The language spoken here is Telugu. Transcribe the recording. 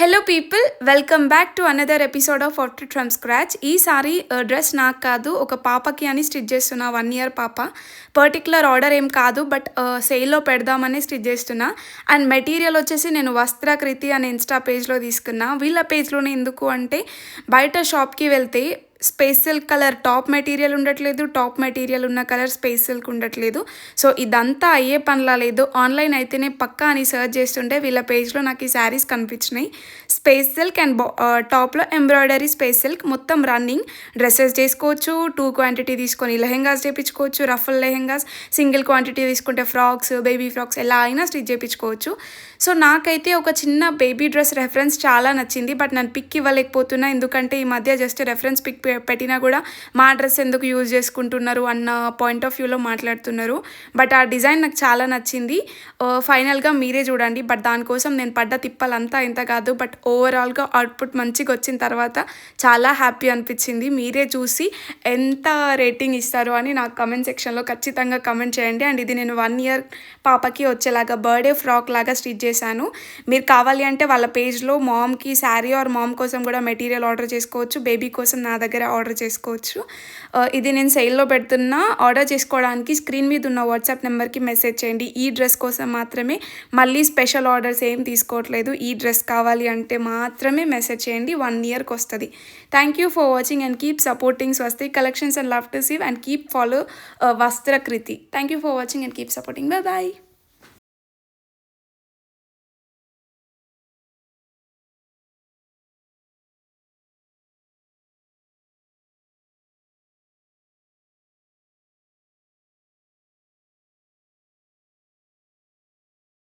Hello people, welcome back to another episode of outfit from scratch. ఈసారి డ్రెస్ నాకు కాదు, ఒక పాపకి అని స్టిచ్ చేస్తున్నా. 1 year పాప. పర్టికులర్ ఆర్డర్ ఏం కాదు, బట్ సేల్లో పెడదామని స్టిచ్ చేస్తున్నా. అండ్ మెటీరియల్ వచ్చేసి నేను వస్త్రకృతి అనే ఇన్స్టా పేజ్లో తీసుకున్నా. వీళ్ళ పేజ్లోనే ఎందుకు అంటే, బయట షాప్కి వెళ్తే space silk colour top material ఉండట్లేదు, టాప్ మెటీరియల్ ఉన్న కలర్ స్పేస్ సిల్క్ ఉండట్లేదు. సో ఇదంతా అయ్యే పనిలా లేదు. ఆన్లైన్ అయితేనే పక్కా అని సర్చ్ చేస్తుంటే వీళ్ళ పేజ్లో నాకు ఈ శారీస్ కనిపించినాయి. స్పేస్ సిల్క్ అండ్ టాప్లో ఎంబ్రాయిడరీ స్పేస్ సిల్క్, మొత్తం రన్నింగ్. డ్రెస్సెస్ చేసుకోవచ్చు, 2 quantity తీసుకొని లెహెంగాస్ చేయించుకోవచ్చు, రఫల్ లెహెంగాస్, సింగిల్ క్వాంటిటీ తీసుకుంటే ఫ్రాక్స్, బేబీ ఫ్రాక్స్ ఎలా అయినా స్టిచ్ చేయించుకోవచ్చు. సో నాకైతే ఒక చిన్న బేబీ డ్రెస్ రెఫరెన్స్ చాలా నచ్చింది, బట్ నేను పిక్ ఇవ్వలేకపోతున్నా. ఎందుకంటే ఈ మధ్య జస్ట్ రెఫరెన్స్ పిక్ పెట్టినా కూడా మా డ్రెస్ ఎందుకు యూజ్ చేసుకుంటున్నారు అన్న పాయింట్ ఆఫ్ వ్యూలో మాట్లాడుతున్నారు. బట్ ఆ డిజైన్ నాకు చాలా నచ్చింది. ఫైనల్గా మీరే చూడండి. బట్ దానికోసం నేను పడ్డ తిప్పలంతా ఇంత కాదు, బట్ ఓవరాల్గా అవుట్పుట్ మంచిగా వచ్చిన తర్వాత చాలా హ్యాపీ అనిపించింది. మీరే చూసి ఎంత రేటింగ్ ఇస్తారు అని నాకు కమెంట్ సెక్షన్లో ఖచ్చితంగా కమెంట్ చేయండి. అండ్ ఇది నేను 1 year పాపకి వచ్చేలాగా బర్త్డే ఫ్రాక్ లాగా స్టిచ్ చేశాను. మీరు కావాలి అంటే వాళ్ళ పేజ్లో మామ్కి శారీ ఆర్ మామ్ కోసం కూడా మెటీరియల్ ఆర్డర్ చేసుకోవచ్చు, బేబీ కోసం నా దగ్గర ఆర్డర్ చేసుకోవచ్చు. ఇది నేను సేల్లో పెడుతున్నా. ఆర్డర్ చేసుకోవడానికి స్క్రీన్ మీద ఉన్న వాట్సాప్ నెంబర్కి మెసేజ్ చేయండి. ఈ డ్రెస్ కోసం మాత్రమే, మళ్ళీ స్పెషల్ ఆర్డర్స్ ఏం తీసుకోవట్లేదు. ఈ డ్రెస్ కావాలి అంటే మాత్రమే మెసేజ్ చేయండి. 1 yearకి వస్తుంది. Thank you for watching and keep supporting Swasti collections and love to sew and keep follow Vastrakriti. Thank you for watching and keep supporting. Bye bye.